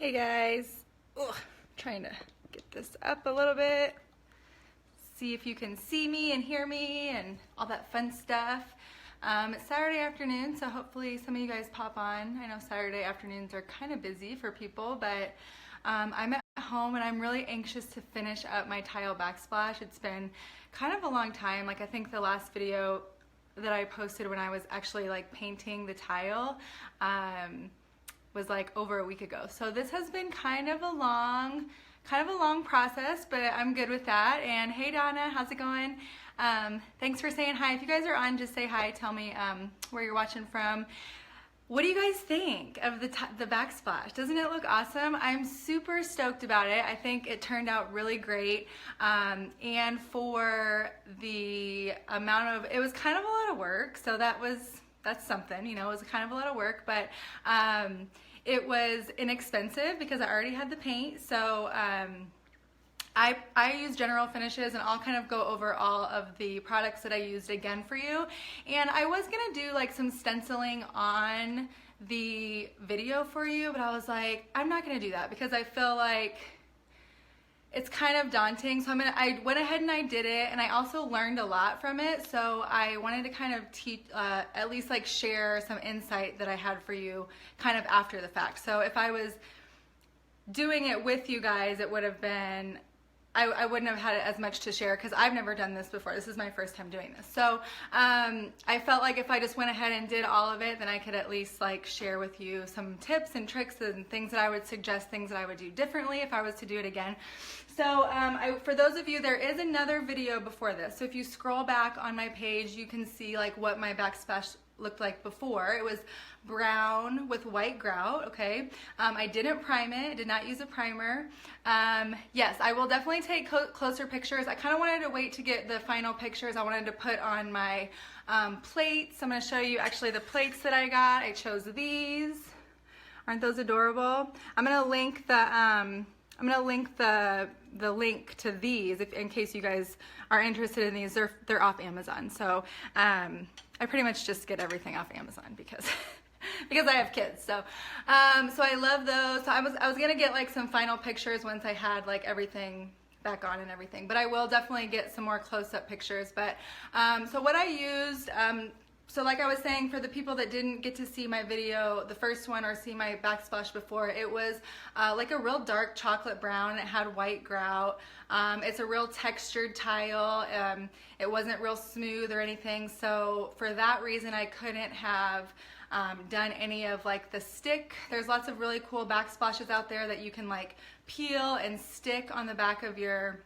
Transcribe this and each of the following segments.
Hey guys, trying to get this up a little bit, see if you can see me and hear me and all that fun stuff. It's Saturday afternoon, so hopefully some of you guys pop on. I know Saturday afternoons are kind of busy for people, but I'm at home and I'm really anxious to finish up my tile backsplash. It's been kind of a long time. Like I think the last video that I posted when I was actually like painting the tile was like over a week ago. So this has been kind of a long process, but I'm good with that. And hey Donna, how's it going? Thanks for saying hi. If you guys are on, just say hi. Tell me where you're watching from. What do you guys think of the backsplash? Doesn't it look awesome? I'm super stoked about it. I think it turned out really great. And for the amount of, it was kind of a lot of work. So that's something, you know, it was kind of a lot of work, but it was inexpensive because I already had the paint. So I use General Finishes, and I'll kind of go over all of the products that I used again for you. And I was gonna do like some stenciling on the video for you, but I was like, I'm not gonna do that because I feel like it's kind of daunting. So I went ahead and I did it, and I also learned a lot from it. So I wanted to kind of teach, at least like share some insight that I had for you kind of after the fact. So if I was doing it with you guys, it would have been, I wouldn't have had as much to share because I've never done this before. This is my first time doing this. So I felt like if I just went ahead and did all of it, then I could at least like share with you some tips and tricks and things that I would suggest, things that I would do differently if I was to do it again. So for those of you, there is another video before this. So if you scroll back on my page, you can see like what my backsplash looked like before. It was brown with white grout, okay? I didn't prime it, did not use a primer. Yes, I will definitely take closer pictures. I kind of wanted to wait to get the final pictures. I wanted to put on my plates. I'm gonna show you actually the plates that I got. I chose these. Aren't those adorable? I'm gonna link the link to these in case you guys are interested in these. They're off Amazon. So I pretty much just get everything off Amazon because because I have kids. So so I love those. So I was gonna get like some final pictures once I had like everything back on and everything, but I will definitely get some more close-up pictures. But so what I used, so like I was saying, for the people that didn't get to see my video, the first one, or see my backsplash before, it was like a real dark chocolate brown. It had white grout. It's a real textured tile. It wasn't real smooth or anything. So for that reason, I couldn't have done any of like the stick. There's lots of really cool backsplashes out there that you can like peel and stick on the back of your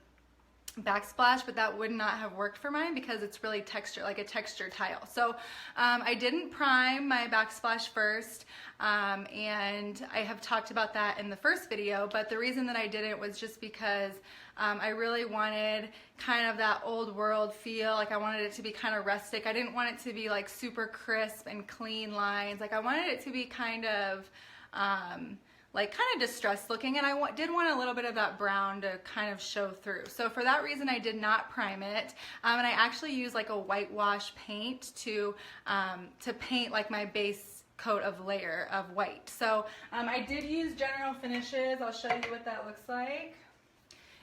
backsplash, but that would not have worked for mine because it's really textured, like a textured tile. So I didn't prime my backsplash first, and I have talked about that in the first video, but the reason that I didn't was just because I really wanted kind of that old world feel. Like I wanted it to be kind of rustic. I didn't want it to be like super crisp and clean lines. Like I wanted it to be kind of like kind of distressed looking, and I did want a little bit of that brown to kind of show through. So for that reason, I did not prime it, and I actually used like a whitewash paint to paint like my base coat of layer of white. So I did use General Finishes. I'll show you what that looks like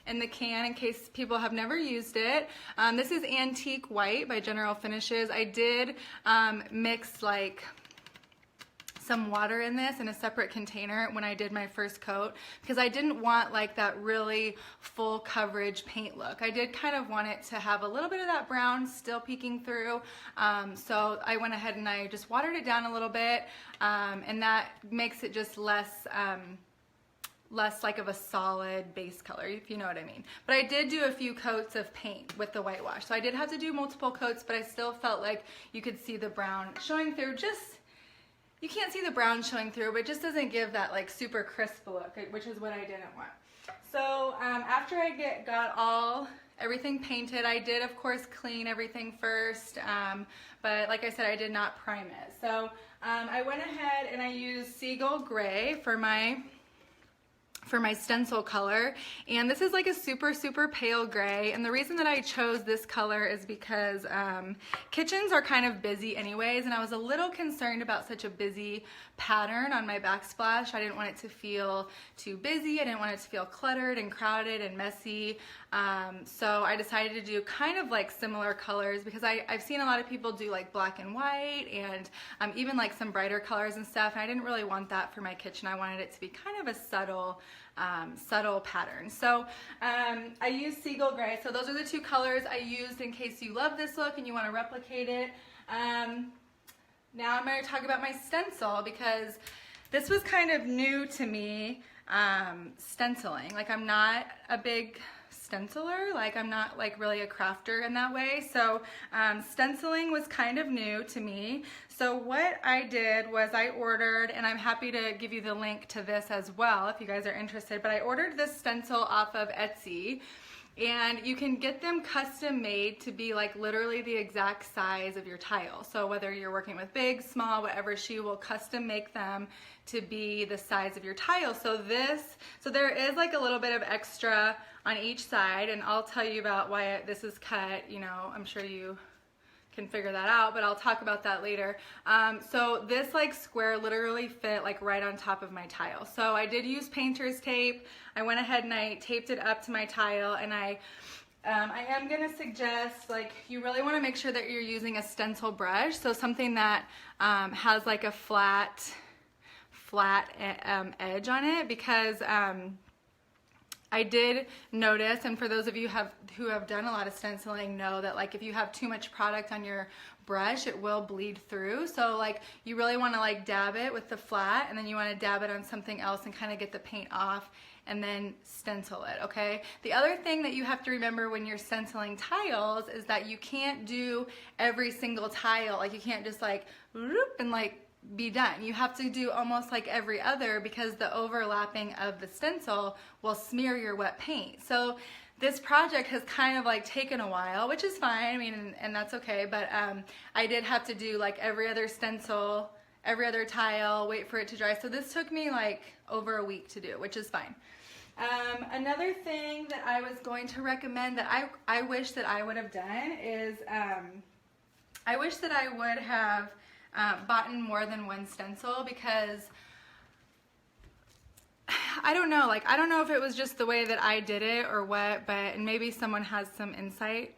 in the can in case people have never used it. This is Antique White by General Finishes. I did mix like some water in this in a separate container when I did my first coat because I didn't want like that really full coverage paint look. I did kind of want it to have a little bit of that brown still peeking through. So I went ahead and I just watered it down a little bit, and that makes it just less like of a solid base color, if you know what I mean. But I did do a few coats of paint with the whitewash. So I did have to do multiple coats, but I still felt like you could see the brown showing through. You can't see the brown showing through, but it just doesn't give that like super crisp look, which is what I didn't want. So after I got everything painted, I did of course clean everything first, but like I said, I did not prime it. So I went ahead and I used Seagull Gray for my for my stencil color, and this is like a super pale gray, and the reason that I chose this color is because kitchens are kind of busy anyways, and I was a little concerned about such a busy pattern on my backsplash. I didn't want it to feel too busy, I didn't want it to feel cluttered and crowded and messy, so I decided to do kind of like similar colors, because I've seen a lot of people do like black and white and even like some brighter colors and stuff, and I didn't really want that for my kitchen. I wanted it to be kind of a subtle pattern. So I used Seagull Gray. So those are the two colors I used in case you love this look and you want to replicate it. Now I'm going to talk about my stencil, because this was kind of new to me, stenciling. Like, I'm not a big stenciler, like I'm not like really a crafter in that way, so stenciling was kind of new to me. So what I did was I ordered, and I'm happy to give you the link to this as well if you guys are interested, but I ordered this stencil off of Etsy, and you can get them custom made to be like literally the exact size of your tile. So whether you're working with big, small, whatever, she will custom make them to be the size of your tile. So there is like a little bit of extra on each side, and I'll tell you about why this is cut. You know, I'm sure you can figure that out, but I'll talk about that later. So this like square literally fit like right on top of my tile. So I did use painter's tape. I went ahead and I taped it up to my tile, and I am gonna suggest, like, you really wanna make sure that you're using a stencil brush, so something that has like a flat edge on it, because I did notice, and for those of you who have done a lot of stenciling know that like if you have too much product on your brush, it will bleed through. So like you really want to like dab it with the flat, and then you want to dab it on something else and kind of get the paint off, and then stencil it, okay? The other thing that you have to remember when you're stenciling tiles is that you can't do every single tile. Like, you can't just like whoop and like be done. You have to do almost like every other, because the overlapping of the stencil will smear your wet paint. So this project has kind of like taken a while, which is fine, I mean, and that's okay, but I did have to do like every other stencil, every other tile, wait for it to dry. So this took me like over a week to do, which is fine. Another thing that I was going to recommend that I wish that I would have done is I wish that I would have bought more than one stencil, because I don't know, like, I don't know if it was just the way that I did it or what, but maybe someone has some insight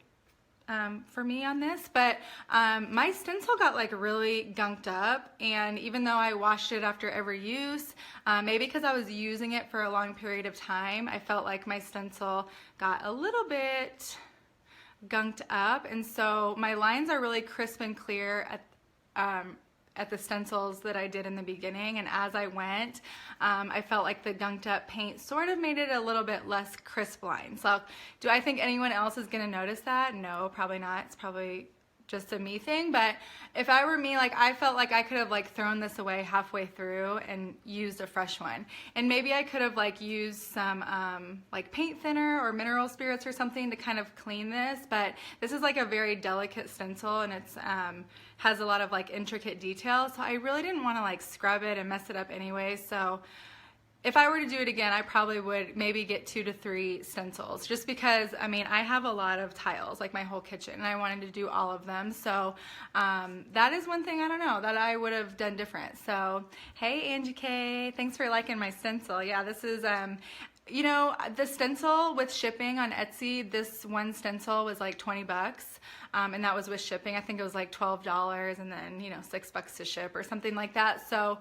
for me on this, but my stencil got like really gunked up, and even though I washed it after every use, maybe because I was using it for a long period of time, I felt like my stencil got a little bit gunked up, and so my lines are really crisp and clear at the stencils that I did in the beginning, and as I went, I felt like the gunked up paint sort of made it a little bit less crisp line. So do I think anyone else is gonna notice that? No, probably not. It's probably just a me thing, but if I were me, like, I felt like I could have like thrown this away halfway through and used a fresh one, and maybe I could have like used some like paint thinner or mineral spirits or something to kind of clean this, but this is like a very delicate stencil, and it's has a lot of like intricate details, so I really didn't want to like scrub it and mess it up anyway. So if I were to do it again, I probably would maybe get 2 to 3 stencils, just because, I mean, I have a lot of tiles, like my whole kitchen, and I wanted to do all of them. So that is one thing, I don't know, that I would have done different. So, hey, Angie K, thanks for liking my stencil. Yeah, this is, you know, the stencil with shipping on Etsy, this one stencil was like 20 bucks, and that was with shipping. I think it was like $12 and then, you know, $6 to ship or something like that. So,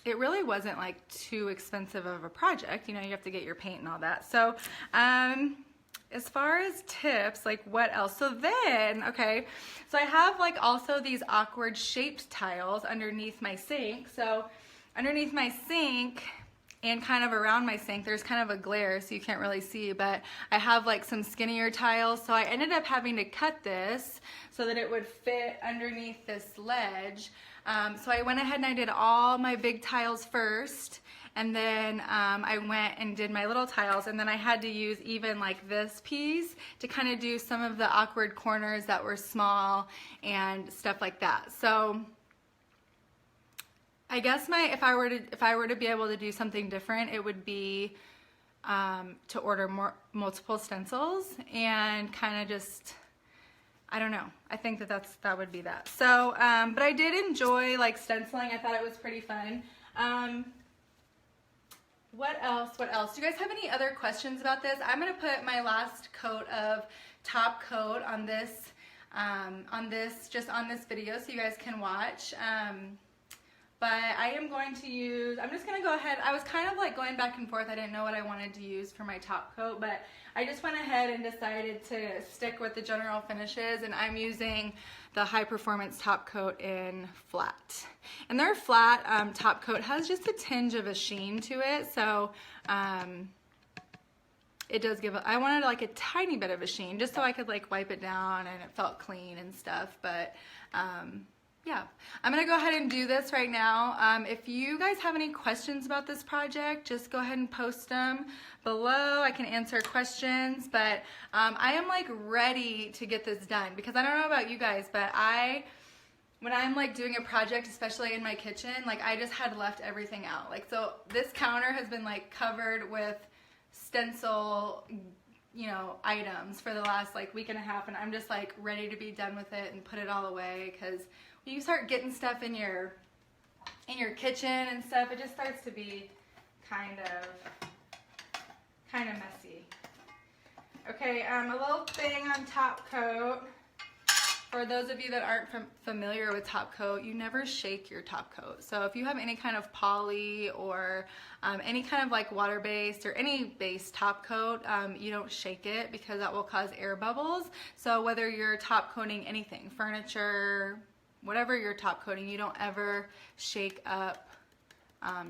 it really wasn't like too expensive of a project. You know, you have to get your paint and all that. So, as far as tips, like what else? So then, okay, so I have like also these awkward shaped tiles underneath my sink. So underneath my sink and kind of around my sink, there's kind of a glare so you can't really see, but I have like some skinnier tiles. So I ended up having to cut this so that it would fit underneath this ledge. So I went ahead and I did all my big tiles first, and then I went and did my little tiles, and then I had to use even like this piece to kind of do some of the awkward corners that were small and stuff like that. So I guess if I were to be able to do something different, it would be to order multiple stencils and kind of just, I don't know. I think that would be that. So, but I did enjoy like stenciling. I thought it was pretty fun. What else? Do you guys have any other questions about this? I'm gonna put my last coat of top coat on this, just on this video, so you guys can watch. But I am going to use, I'm just going to go ahead, I was kind of like going back and forth, I didn't know what I wanted to use for my top coat, but I just went ahead and decided to stick with the general finishes, and I'm using the High Performance top coat in flat. And their flat top coat has just a tinge of a sheen to it, so it does give, I wanted like a tiny bit of a sheen, just so I could like wipe it down and it felt clean and stuff, but yeah, I'm gonna go ahead and do this right now. If you guys have any questions about this project, just go ahead and post them below. I can answer questions, but I am like ready to get this done, because I don't know about you guys, but when I'm like doing a project, especially in my kitchen, like I just had left everything out. Like, so this counter has been like covered with stencil, you know, items for the last like week and a half, and I'm just like ready to be done with it and put it all away, because when you start getting stuff in your kitchen and stuff, it just starts to be kind of messy. Okay, a little thing on top coat. For those of you that aren't familiar with top coat, you never shake your top coat. So if you have any kind of poly or any kind of like water-based or any base top coat, you don't shake it, because that will cause air bubbles. So whether you're top coating anything, furniture, whatever you're top coating, you don't ever shake up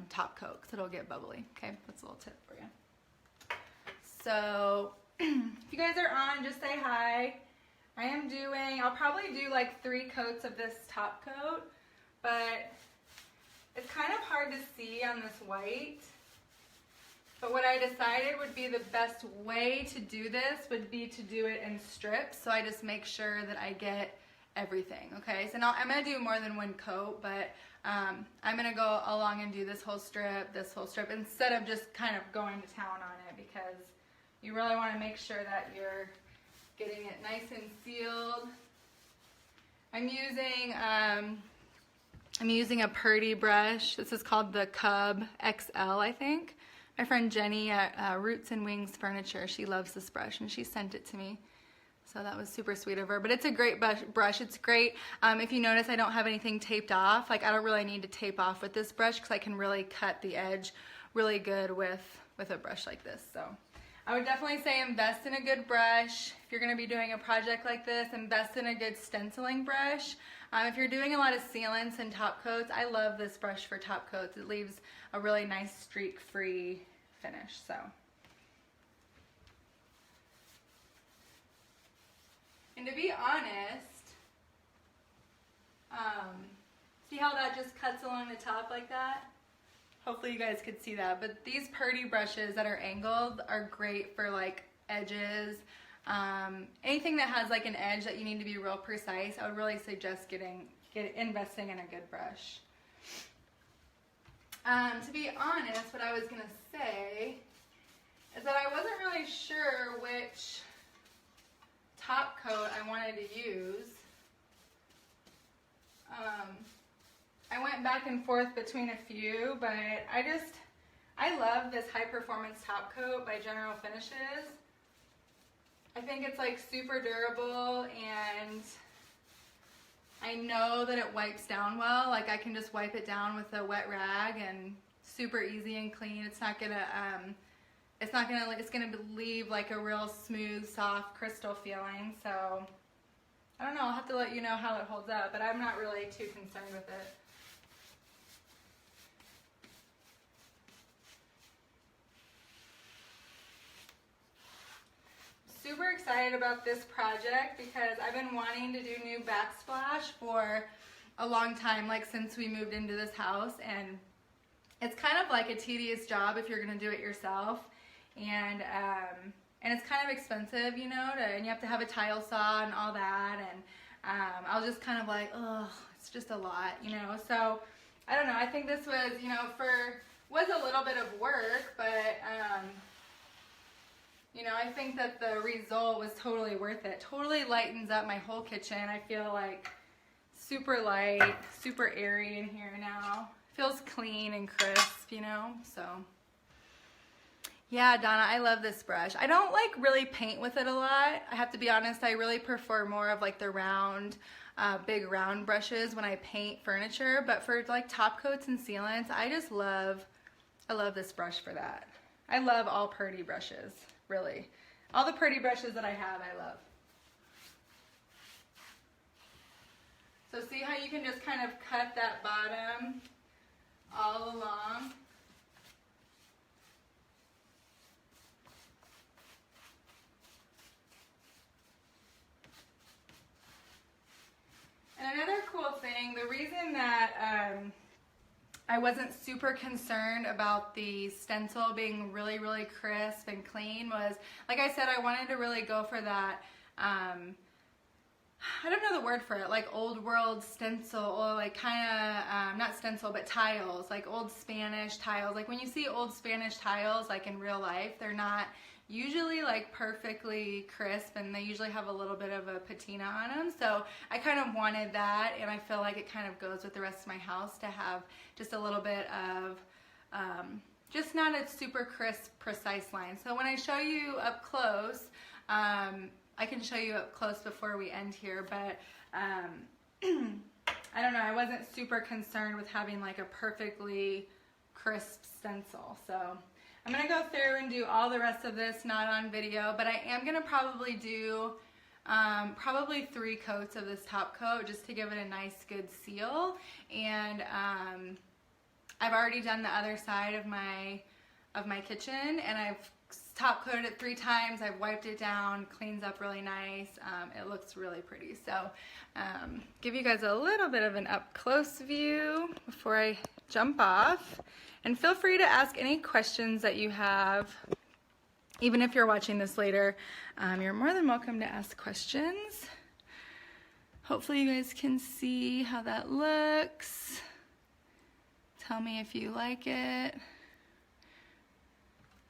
top coat, because it'll get bubbly. Okay, that's a little tip for you. So if you guys are on, just say hi. I'll probably do like 3 coats of this top coat, but it's kind of hard to see on this white. But what I decided would be the best way to do this would be to do it in strips, so I just make sure that I get everything. Okay, so now I'm going to do more than 1 coat, but I'm going to go along and do this whole strip, instead of just kind of going to town on it, because you really want to make sure that you're getting it nice and sealed. I'm using a Purdy brush. This is called the Cub XL, I think. My friend Jenny at Roots and Wings Furniture, she loves this brush, and she sent it to me. So that was super sweet of her. But it's a great brush. It's great. If you notice, I don't have anything taped off. Like, I don't really need to tape off with this brush, because I can really cut the edge really good with a brush like this. So I would definitely say invest in a good brush. If you're going to be doing a project like this, invest in a good stenciling brush. If you're doing a lot of sealants and top coats, I love this brush for top coats. It leaves a really nice streak-free finish. So, and to be honest, see how that just cuts along the top like that? Hopefully you guys could see that, but these Purdy brushes that are angled are great for like edges. Anything that has like an edge that you need to be real precise, I would really suggest investing in a good brush. To be honest, what I was gonna say is that I wasn't really sure which top coat I wanted to use. I went back and forth between a few, but I love this High Performance top coat by General Finishes. I think it's like super durable, and I know that it wipes down well. Like, I can just wipe it down with a wet rag, and super easy and clean. It's gonna leave like a real smooth, soft crystal feeling. So I don't know, I'll have to let you know how it holds up, but I'm not really too concerned with it. Super excited about this project, because I've been wanting to do new backsplash for a long time, like since we moved into this house, and it's kind of like a tedious job if you're going to do it yourself, and it's kind of expensive, you know, and you have to have a tile saw and all that, and I was just kind of like, oh, it's just a lot, you know. So I don't know, I think this was, you know, was a little bit of work, but, you know, I think that the result was totally worth it. Totally lightens up my whole kitchen. I feel like super light, super airy in here now. Feels clean and crisp, you know, so. Yeah, Donna, I love this brush. I don't like really paint with it a lot. I have to be honest, I really prefer more of like the round, big round brushes when I paint furniture, but for like top coats and sealants, I love this brush for that. I love all Purdy brushes, really. All the Purdy brushes that I have, I love. So see how you can just kind of cut that bottom all along? And another cool thing, the reason that I wasn't super concerned about the stencil being really, really crisp and clean was, like I said, I wanted to really go for that, I don't know the word for it, like old world stencil, or like kind of, not stencil, but tiles, like old Spanish tiles. Like when you see old Spanish tiles, like in real life, they're not usually like perfectly crisp, and they usually have a little bit of a patina on them. So I kind of wanted that, and I feel like it kind of goes with the rest of my house to have just a little bit of, just not a super crisp, precise line. So when I show you up close, I can show you up close before we end here, but I don't know, I wasn't super concerned with having like a perfectly crisp stencil. So I'm gonna go through and do all the rest of this, not on video, but I am gonna probably do probably 3 coats of this top coat just to give it a nice good seal. And I've already done the other side of my kitchen, and I've top coated it 3 times. I've wiped it down, cleans up really nice. It looks really pretty. So give you guys a little bit of an up close view before I jump off. And feel free to ask any questions that you have. Even if you're watching this later, you're more than welcome to ask questions. Hopefully you guys can see how that looks. Tell me if you like it.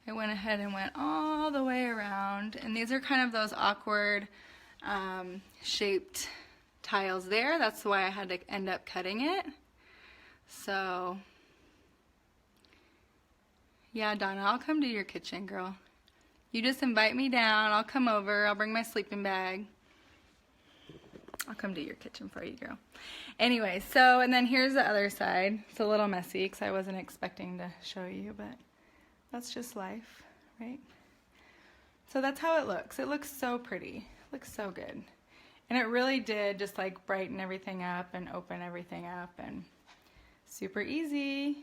I went ahead and went all the way around, and these are kind of those awkward shaped tiles there. That's why I had to end up cutting it. So yeah, Donna, I'll come to your kitchen, girl. You just invite me down, I'll come over, I'll bring my sleeping bag. I'll come to your kitchen for you, girl. Anyway, so, and then here's the other side. It's a little messy because I wasn't expecting to show you, but that's just life, right? So that's how it looks. It looks so pretty. It looks so good. And it really did just like brighten everything up and open everything up, and super easy,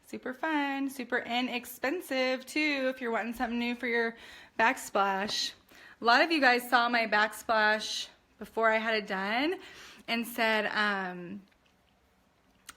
super fun, super inexpensive too if you're wanting something new for your backsplash. A lot of you guys saw my backsplash before I had it done and said,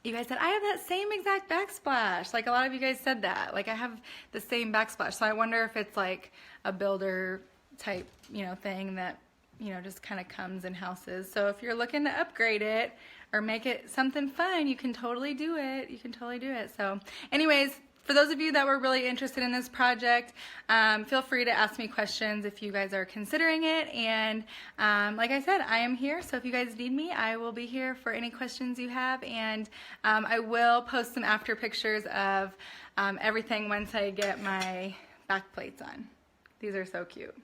you guys said, I have that same exact backsplash. Like a lot of you guys said that. Like I have the same backsplash. So I wonder if it's like a builder type, you know, thing that, you know, just kind of comes in houses. So if you're looking to upgrade it or make it something fun, you can totally do it. You can totally do it. So anyways, for those of you that were really interested in this project, feel free to ask me questions if you guys are considering it. And like I said, I am here, so if you guys need me, I will be here for any questions you have. And I will post some after pictures of everything once I get my back plates on. These are so cute.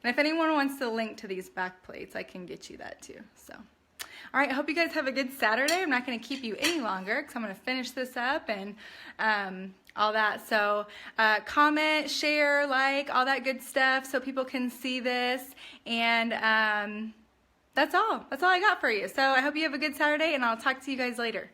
And if anyone wants to link to these back plates, I can get you that too. So. All right, I hope you guys have a good Saturday. I'm not going to keep you any longer because I'm going to finish this up and all that. So comment, share, like, all that good stuff so people can see this. And that's all. That's all I got for you. So I hope you have a good Saturday, and I'll talk to you guys later.